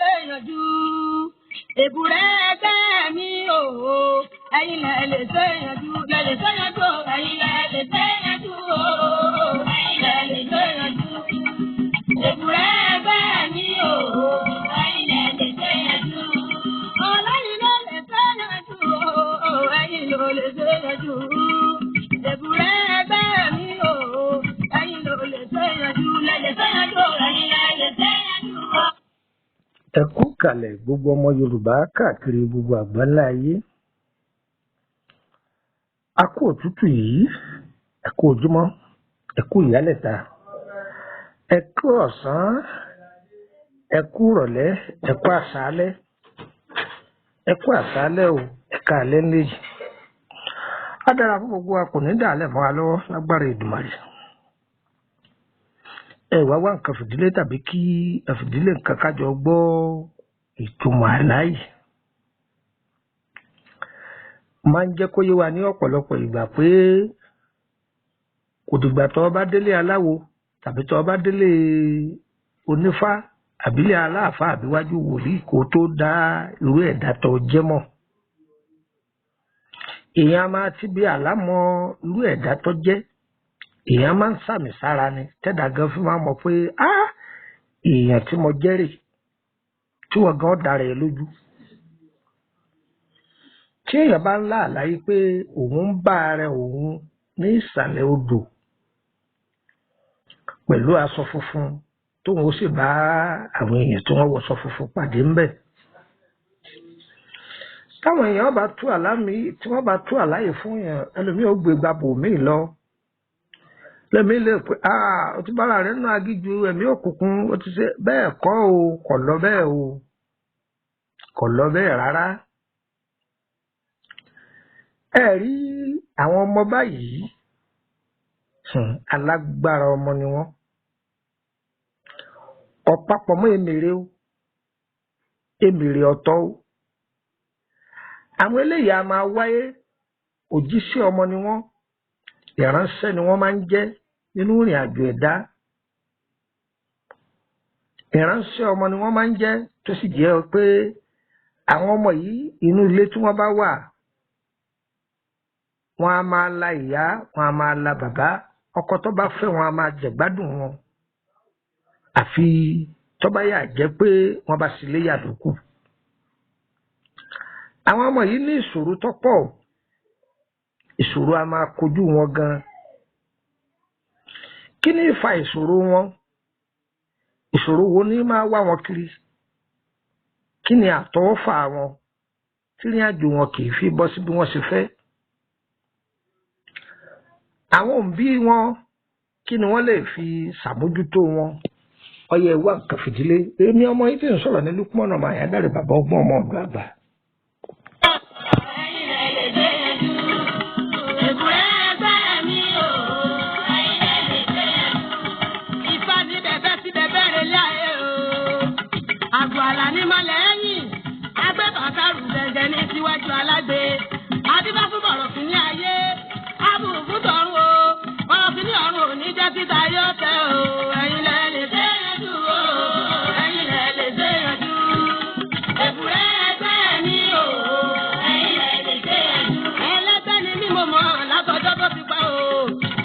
ṣèyànjú. Èbúrẹ́ ẹgbẹ́ mi o, ẹ̀yin lẹ lè ṣèyànjú, ẹ̀yin lẹ lè ṣèyànjú o, ẹ̀yin lẹ lè ṣèyànjú. Èbúrẹ́ ẹgbẹ́ mi o, ẹ̀yin lẹ lè ṣèyànjú. Ọlọ́yin ló lè ṣèyànjú o, ẹ̀yin ló lè ṣèyànjú. Èbúrẹ́ ẹgbẹ́ mi o, ẹ̀yin ló lè ṣèyànjú, lẹ lè ṣèyànjú, ẹ̀yin lẹ lè ṣèyànjú. Ẹ kú kalẹ̀ gbogbo ọmọ Yorùbá káàkiri gbogbo àgbáńlá ayé. A kú òtútù yìí, ẹ kú ojúmọ́, ẹ kú ìyálẹ̀ta, ẹ kú ọ̀sán, ẹ kú ìrọ̀lẹ́, ẹ kú àṣálẹ́, ẹ kú àṣálẹ́ o, ẹ káalẹ́ ńlẹ́yìí. Á dára fún gbogbo wa, kò ní dàálẹ̀ mọ́ wa lọ́wọ́ lágbára Èdùmàrè. Ẹ wá wá nǹkan fìdílé tàbí kí ẹ fìdílé nǹkan kájọ gbọ́ ìtumọ̀ àlá yìí. Máa ń jẹ́ kó yé wa ní ọ̀pọ̀lọpọ̀ ìgbà pé kò dìgbà tó bá délé aláwo tàbí tó bá délé onífá àbílẹ̀ aláàfáà àbíwájú wòlíì kó tó dá irú ẹ̀dá tó jẹ́ mọ̀. Èèyàn máa ti bí àlá mọ irú ẹ̀dá tó jẹ́. Èèyàn máa ń sàmì sára ni tẹ́dà gan fi máa mọ̀ pé èèyàn tí mo jẹ́ rè, tí wọ́n gan dára ẹ lójú. Tí èèyàn bá ń lá àlá yìí pé òun ń bá ara òun ní ìsàlẹ̀ odò pẹ̀lú aṣọ funfun tóun ó sì bá àwọn èèyàn tí wọ́n wọṣọ funfun pàdé ńbẹ̀. Táwọn èèyàn bá tú àlá mi, tí wọ́n bá tú àlá yìí fún èèyàn, ẹlòmíì ó gbé gbàbò míì lọ. Lẹ́mi lè pé o ti bára rẹ̀ nínú agíjú ẹ̀mí òkùnkùn, o ti ṣe bẹ́ẹ̀ kọ́ o, kò lọ bẹ́ẹ̀ o, kò lọ bẹ́ẹ̀ rárá. Ẹ rí àwọn ọmọ báyìí, alágbára ọmọ ni wọ́n. Ọ̀pápọ̀ mọ́ èmèrè o, èmèrè ọ̀tọ̀ o. Àwọn eléyìí a máa wáyé, òjíṣẹ́ ọmọ ni wọ́n, ìránṣẹ́ ni wọ́n máa ń jẹ́ nínú ìrìn àjò ẹ̀dá. Ìránṣẹ́ ọmọ ni wọ́n máa ń jẹ́ tó sì jẹ́ pé àwọn ọmọ yìí inú ilé tí wọ́n bá wà, wọ́n á máa la ìyá, wọ́n á máa la bàbá, ọkọ tó bá fẹ́ wọn á máa jẹ̀gbádùn wọn. Àfi tó bá yà jẹ́ pé wọ́n bá sì léyà lókù. Àwọn ọmọ yìí ní ìṣòro tó pọ̀, ìṣòro a máa kojú wọn gan. Kí ni ìfà ìṣòro wọn? Ìṣòro wo ni máa wá wọn kiri? Kí ni àtọ́fà wọn tí ìrìn àjò wọn kì í fi bọ́ sí bí wọ́n ṣe fẹ́? Àwọn òbí wọn, kí ni wọ́n lè fi ṣàmójútó wọn? Ó yẹ wá nǹkan fìdílé. Èmi ọmọ yìí tí ń sọ̀rọ̀ ní Lukman ọmọ Àyádáre bàbá ọgbọ́n ọmọ ọ̀dọ́ àgbà. Àgbàlá ní mọ́lẹ́yìn, agbẹ́bàkárù gẹ́gẹ́ ní síwájú alágbe. Adíbá fún bọ̀rọ̀ fún ní ayé, ábùrù fún tọ̀run o. Bọ̀rọ̀ fún ní ọ̀run ò ní jẹ́ títa yóò tẹ́ o. Ẹ̀yin lẹ lè ṣèyànjú o, ẹ̀yin lẹ lè ṣèyànjú. Èbúrẹ́ ẹgbẹ́ mi o, ẹ̀yin lẹ lè ṣèyànjú. Ẹlẹ́gbẹ́ ni mí mo mọ̀ látọjọ́ tó ti pẹ́ o.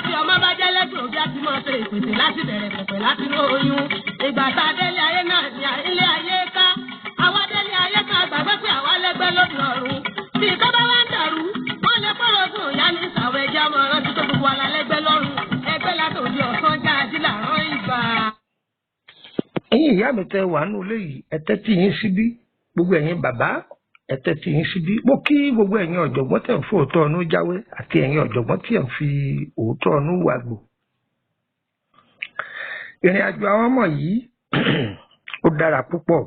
Tí ọmọ bá jẹ́ lẹ́gbẹ̀ẹ́ òbí àti mọ̀ ṣe ìpèsè láti bẹ̀rẹ̀ pẹ̀pẹ̀ láti ní oyún. Ìgbà tá a délé ayé náà ní ilé ayé ká. Àwa délé ayé ká gbàgbé pé àwa lẹ́gbẹ́ lóde ọ̀run. Bí ìtọ́ bá wá ń dàrú, wọ́n lè pọ̀rọ̀ fún ìyá ní ìsàwọ̀ ẹja ọmọ rántí tó gbogbo ala lẹ́gbẹ́ lọ́rùn. Ẹgbẹ́ látòdì ọ̀sán já ají làárọ̀ ìgbà. Ẹ̀yin ìyá mi tẹ́ wà nínú ilé yìí, ẹ tẹ́tí yín síbí. Gbogbo ẹ̀yin bàbá, ẹ tẹ́tí yín síbí. Mo kí gbogbo ẹ̀yin ọ̀jọ̀gbọ́n tẹ̀ ń fún òótọ́ ọ̀nù jáwé àti ẹ̀yin ọ̀jọ̀gbọ́n tí ẹ̀ ń fi òótọ́ ọ̀nù wàgbò. Ìrìn àjò àwọn ọmọ yìí ó dára púpọ̀.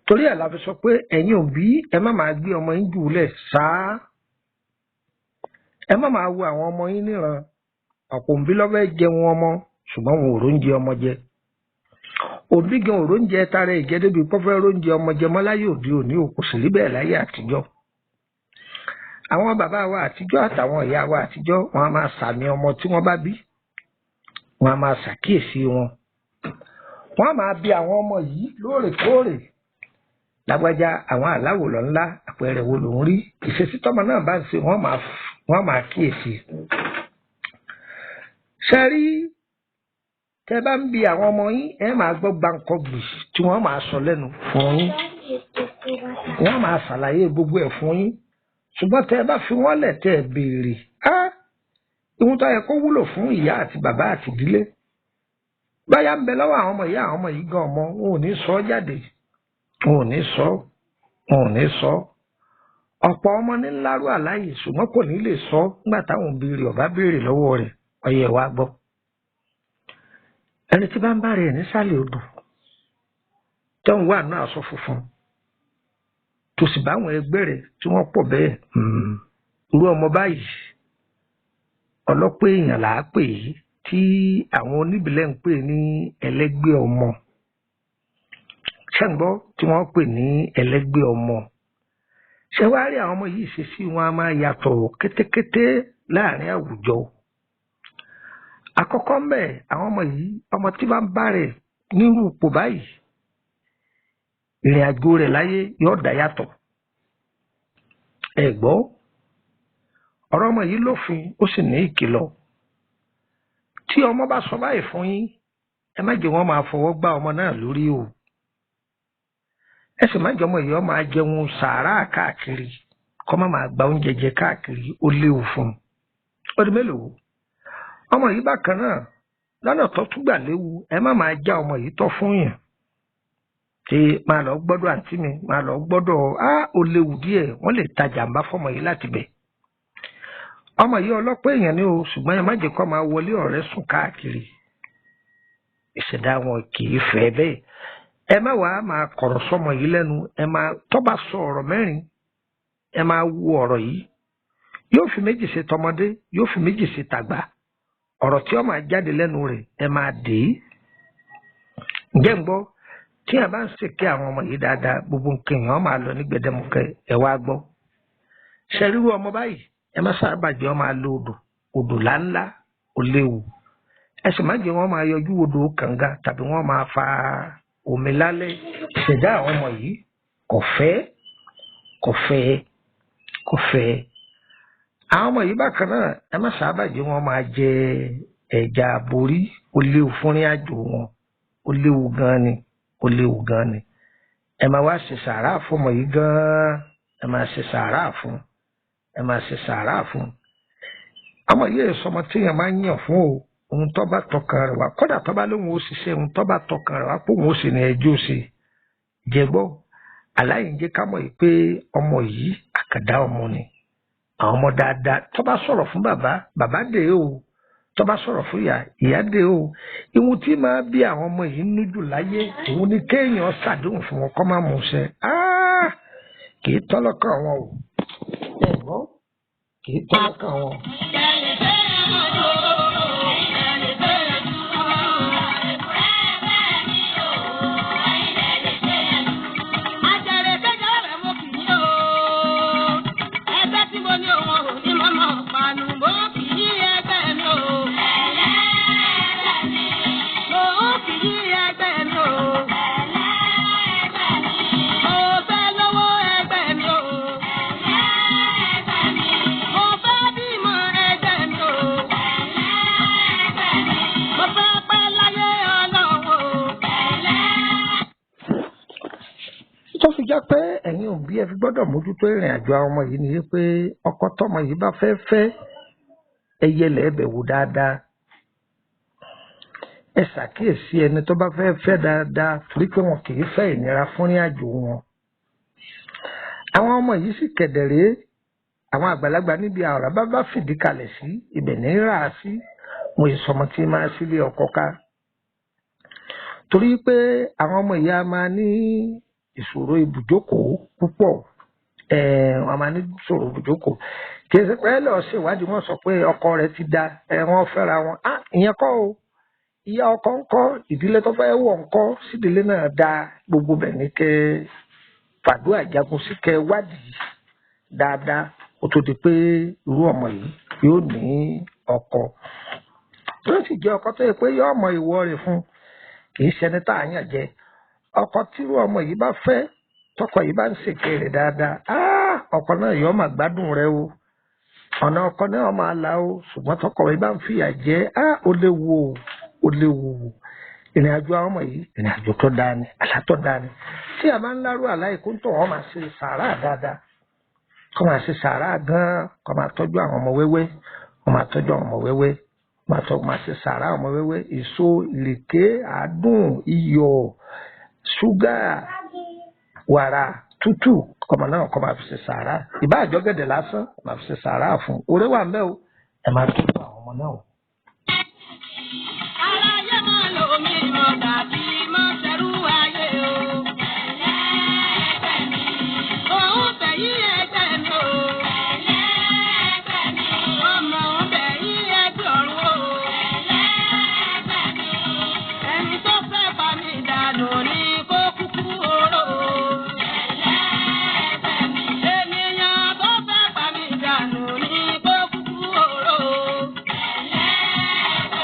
Torí ẹ̀ la fi sọ pé ẹ̀yin òbí ẹ má máa gbé ọmọ yín jùlẹ̀ sáá. Ẹ má máa wo àwọn ọmọ yín níran. Ọ̀pọ̀ òbí ló fẹ́ jẹun ọmọ ṣùgbọ́n wọn ò róúnjẹ ọmọ jẹ. Òbí gan ò róúnjẹ tara ìjẹ́ débi pọ́fẹ́ róúnjẹ ọmọ jẹ mọ́ láyé òde òní, kò sì rí bẹ́ẹ̀ láyé àtijọ́. Àwọn bàbá wa àtijọ́ àtàwọn ìyá wa àtijọ́ wọn a máa sàmì ọmọ tí wọ́n bá bí. Wọ́n a máa ṣàkíyèsí wọn. wọ́n máa bi àwọn ọmọ yìí lóòrèkóòrè lágbájá àwọn aláwòrán ńlá àpẹẹrẹ wo ló ń rí ìṣesí tọ́mọ náà bá ń ṣe wọ́n máa kíyèsí. ṣe rí tẹ́ bá ń bi àwọn ọmọ yín ẹ máa gbọ́ gbàǹkọ̀gbì tí wọ́n máa sọ lẹ́nu fún yín wọ́n máa ṣàlàyé gbogbo ẹ̀ fún yín ṣùgbọ́n tẹ́ bá fi wọ́n lẹ̀ tẹ́ ẹ béèrè ìhun tó yẹ kó wúlò fún ìyá àti bàbá àti ìdílé báyà ń bẹ lọ́wọ́ àwọn ọmọ yìí gan ọmọ wọn ò ní sọ jáde wọn ò ní sọ ọ̀pọ̀ ọmọ ní ńlárú àláyè ṣùgbọ́n kò ní lè sọ nígbà táwọn òbí rẹ̀ ọ̀bá béèrè lọ́wọ́ rẹ̀ ọyẹ wa gbọ́. ẹni tí bá ń bá rẹ̀ nísàlẹ̀ odò tó ń wà náà aṣọ funfun tó sì bá àwọn ẹgbẹ́ rẹ̀ tí wọ́n pọ̀ bẹ́ẹ̀ irú ọmọ báyìí ọlọ́pẹ́ èèyàn là á pè é tí àwọn oníbìlẹ̀ ń pè ní ẹlẹ́gbẹ́ ọmọ ṣẹ́ǹgbọ́ tí wọ́n pè ní ẹlẹ́gbẹ́ ọmọ ṣé wàá rí àwọn ọmọ yìí ṣe sí wọn a máa yàtọ̀ kétékété láàrin àwùjọ. àkọ́kọ́ mbẹ̀ àwọn ọmọ yìí ọmọ tí bá ń bá rẹ̀ nírú ipò báyìí ìrìn àjò rẹ̀ láyé yóò dá yàtọ̀. ẹ gbọ́ ọ̀rọ̀ ọmọ yìí lófin ó sì ní ìkìlọ̀ tí ọmọ bá sọ báyìí fún yín ẹ má jẹ́ wọ́n máa fọwọ́ gbá ọmọ náà lórí o ẹ sì má jẹ́ ọmọ yìí ó máa jẹun sàárà káàkiri kó má máa gba oúnjẹ jẹ káàkiri ó léwu fún un ó di mélòó ọmọ yìí bákan náà lọ́nà tó tún gbà léwu ẹ má máa já ọmọ yìí tọ́ fún yàn tí máa lọ gbọ́dọ̀ àǹtí mi máa lọ gbọ́dọ̀ ó léwu díẹ̀ wọ́n lè ta jàǹbá fọmọ yìí láti bẹ̀. ọmọ yìí ọlọ́pẹ́ èèyàn ni o ṣùgbọ́n ẹ má jẹ́ kó máa wọlé ọ̀rẹ́ sùn káàkiri ìṣẹ̀dá wọn kì í fẹ́ bẹ́ẹ̀ ẹ má wàá máa kọ̀rọ̀ sọmọ yìí lẹ́nu ẹ máa tó bá sọ ọ̀rọ̀ mẹ́rin ẹ máa wo ọ̀rọ̀ yìí yóò fi méjì ṣe tọmọdé yóò fi méjì ṣe tàgbà ọ̀rọ̀ tí ó máa jáde lẹ́nu rẹ̀ ẹ máa dè é ǹjẹ́ ń gbọ́ tí a bá ń ṣèké àwọn ọmọ yìí dáadáa gbogbo nǹkan èèyàn máa lọ ní gbẹdẹmukẹ ẹ wá gbọ́ ṣe ríru ọmọ báyìí ẹ má sábà jẹ́ ọ máa lo odò láńlá ó léwu ẹ sì má jẹ́ wọ́n máa yọjú odò kànga tàbí wọ́n máa fa omi lálẹ́ ìṣẹ̀dá àwọn ọmọ yìí kò fẹ́ àwọn ọmọ yìí bákan náà ẹ má sábà jẹ́ wọ́n máa jẹ ẹja aborí ó léwu fúnrin àjò wọn ó léwu gan ni ẹ máa wá ṣe sàárà fún ọmọ yìí gan ẹ máa ṣe sàárà fún ọmọ yìí sọmọ tí èèyàn máa ń yàn fún o ohun tó bá tọkàn rẹ̀ wá kódà tó bá lóun ó ṣiṣẹ́ ohun tó bá tọkàn rẹ̀ wá pé òun ó sì ní ẹjọ́ ṣe jẹgbọ́ aláìjẹ́ ká mọ̀ pé ọmọ yìí àkàdá ọmọ ni àwọn ọmọ dáadáa tó bá sọ̀rọ̀ fún bàbá dé o tó bá sọ̀rọ̀ fún ìyá dé o ìhun tí máa bí àwọn ọmọ yìí nújù láyé òun ni kéèyàn ṣàdéhùn fún wọn kó má mú ṣẹ kì í tọ́lọ́kàn wọn o ẹ̀gbọ́n kì í tọ́lọ́kàn wọn. tó fi jẹ́ pé ẹ̀yin òbí ẹ fi gbọ́dọ̀ mójútó ìrìn àjò àwọn ọmọ yìí ni pé ọkọ tọmọ yìí bá fẹ́ ẹyẹlẹ ẹbẹ̀ wò dáadáa ẹ ṣàkíyèsí ẹni tó bá fẹ́ dáadáa torí pé wọn kì í fẹ́ ìnira fún ìrìn àjò wọn. àwọn ọmọ yìí sì kẹ̀dẹ̀rẹ́ àwọn àgbàlagbà níbi àrà bá fìdí kalẹ̀ sí ibẹ̀ ní rà á sí wọn ìsọmọ tí máa sílé ọkọ ká torí pé àwọn ọmọ yìí á máa ní ìṣòro ibùjókòó púpọ̀ wọn máa ní ìṣòro ibùjókòó kì í ṣe pé lọ sí ìwádìí wọn sọ pé ọkọ rẹ̀ ti da wọn fẹ́ra wọn ìyẹn kọ́ o ìyá ọkọ ńkọ́ ìdílé tó fẹ́ wọ̀ ńkọ́ sídìlé náà da gbogbo bẹ̀ ní kẹ́ fàdúrà jagun sí kẹ́ wádìí dáadáa ó tó di pé irú ọmọ yìí yóò ní ọkọ tó sì jẹ́ ọkọ tó yẹ pé yọ ọmọ ìwọ rẹ̀ fún kì í ṣẹni tá à ń yàn jẹ ọkọ tírú ọmọ yìí bá fẹ́ tọkọ yìí bá ń ṣèké rẹ̀ dáadáa ọkọ náà yóò máa gbádùn rẹ̀ o ọ̀nà ọkọ náà máa là o ṣùgbọ́n tọkọ yìí bá ń fìyà jẹ ó léwu o ó léwu o ìrìn àjò àwọn ọmọ yìí ìrìn àjò tó dáa ni àlá tó dáa ni tí a máa ń lárú àlá yìí kó ń tọ̀ wọ́n máa ṣe sàárà dáadáa kọ́ máa ṣe sàárà gan-an kọ́ máa tọ́jú àwọn ọmọ wẹ́wẹ́ kọ́ máa tọ́jú àwọn ọmọ wẹ́wẹ́ máa ṣe sàárà ọmọ wẹ́wẹ́ èso ìrèké àádùn iyọ̀ ṣúgà wàrà tútù kọ́mọ náà kọ́ máa fi ṣe sàárà ìbá àjọgẹ̀dẹ̀ lásán máa fi ṣe sàárà fún oore wà ńbẹ̀ o ẹ máa tọ́jú àwọn ọmọ náà o. aráyé máa lò mí mọ̀ tàbí mọ́ ṣerú ayé o. òun tẹ̀yìn ẹgbẹ́ mi o. ọmọ òun tẹ̀yìn ẹgbẹ́ ọ̀run o. ẹni tó fẹ́ bá mi dànù ní kó kúkú oró o. ènìyàn tó fẹ́ bá mi dànù ní kó kúkú oró o.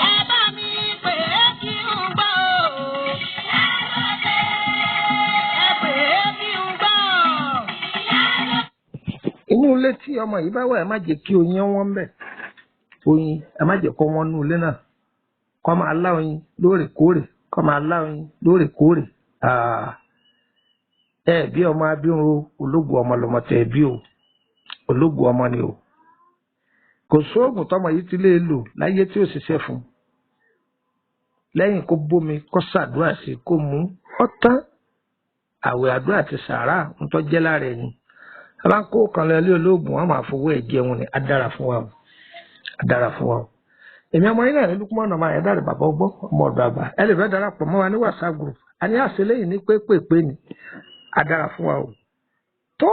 ẹ bá mi pè é kí n gbọ́ o. ẹ pè é kí n gbọ́. inú ilé tí ọmọ yìí bá wà ẹ má jẹ́ kí oyin wọn ń bẹ̀ oyin ẹ má jẹ́ kó wọn nú ilé náà kó máa lá oyin lóòrèkóòrè kó máa lá oyin lóòrèkóòrè ẹ bí ọmọ abirùn ológun ọmọ lọmọ tẹ bí o ológun ọmọ ni o kò sóògùn tọmọ yìí ti lè lò láyé tí ò ṣiṣẹ́ fún lẹ́yìn kó bómi kó ṣàdúrà sí kó mú ọtán àwẹ̀ àdúrà ti sàárà ń tọ́jẹ́ lára ẹ̀yìn aláǹkó kan lọ ilé olóògùn wọn máa fowó ẹ̀ jẹun ni adára fún wa o adára fún wa o èmi ọmọ yín náà ní Lukman ọmọ ayẹ̀dá rẹ̀ bàbá ọgbọ́n ọmọ ọ̀dọ̀ àgbà ẹ lè fẹ́ darapọ̀ mọ́ wa ní WhatsApp group a ní àṣelẹ́yìn ní pépèpé ni adára fún wa o tó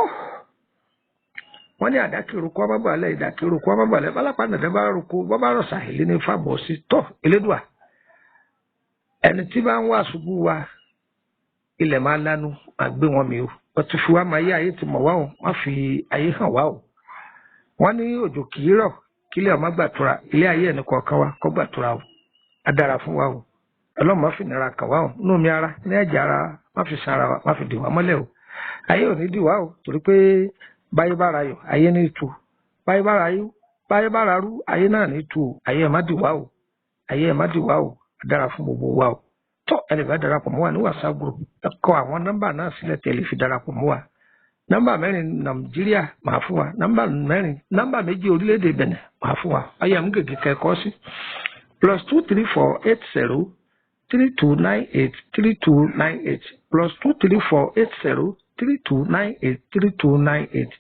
wọ́n ní àdákìrò kọ́ bá balẹ̀ ìdákìrò kọ́ bá balẹ̀ bálápá nàdẹ́ bá rúkú bọ́ bá rọ̀ṣà ìlé ní fàbọ̀ sí tọ́ elédùà ẹni tí bá ń wá ṣubú wa ilẹ̀ máa lánú máa gbé wọn mi o wọ́n ti fi wá máa yé ayé ti mọ̀ wá o wọ́n fi ayé hàn wá o wọ́n ní òjò kì í rọ̀ kílẹ̀ ọmọ gbàtura ilé ayé ẹni kọ̀ọ̀kan wa kọ́ gbàtura o adára fún wa o ọlọ́run má fi nira kàn wá o inú mi ara ní ẹ̀jẹ̀ ara má fi sara wa má fi dì wá mọ́lẹ̀ o ayé ò ní dì wá o torí pé báyé bára yọ ayé ní tu báyé bára rú ayé náà ní tu o ayé ẹ̀ má dì wá o ayé ẹ̀ má dì wá o adára fún gbogbo wa o tó ẹni bá darapọ̀ mọ́ wa ní WhatsApp group ẹ kọ àwọn nọ́mbà náà sílẹ̀ tẹ́lẹ̀ fi darapọ̀ mọ́ wa nọ́mbà 4 Nàìjíríà máa fún wa nọ́mbà 2 orílẹ̀-èdè Benin máa fún wa ayé mú gègé kẹ́kọ̀ọ́ sí +23480 3298 3298 +23480 3298 3298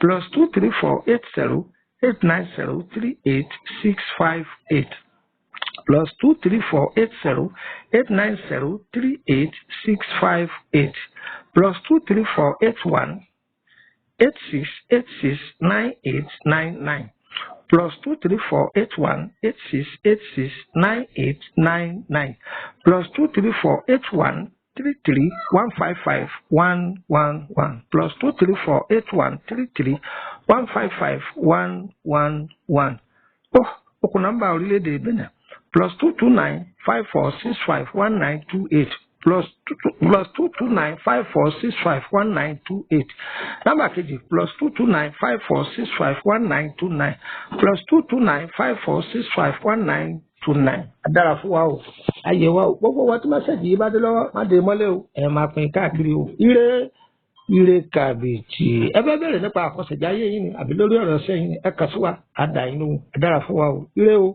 +23480 890 38658 +23480 890 38658 +23481 8686 9899 +23481 8686 9899 +23481 33 155 111 +23481 33 155 111 okùn nọ́mbà orílẹ̀-èdè Benin +229 5465 1928 +229 5465 1928 nọ́mbà kejì +229 5465 1929 +229 5465 1929 adára fún wa o ayé wa o gbogbo wa tí mẹ́sẹ̀gì yìí bá dé lọ́wọ́ má dé mọ́lẹ̀ o ẹ máa pín káàkiri o ire kàbìtì ẹ bẹ́ẹ̀ bẹ̀rẹ̀ nípa àkọsẹ̀jáyé yìí ni àbí lórí ọ̀rọ̀ ṣẹ́yìn ẹ kà sí wa àdá inú adára fún wa o ire o.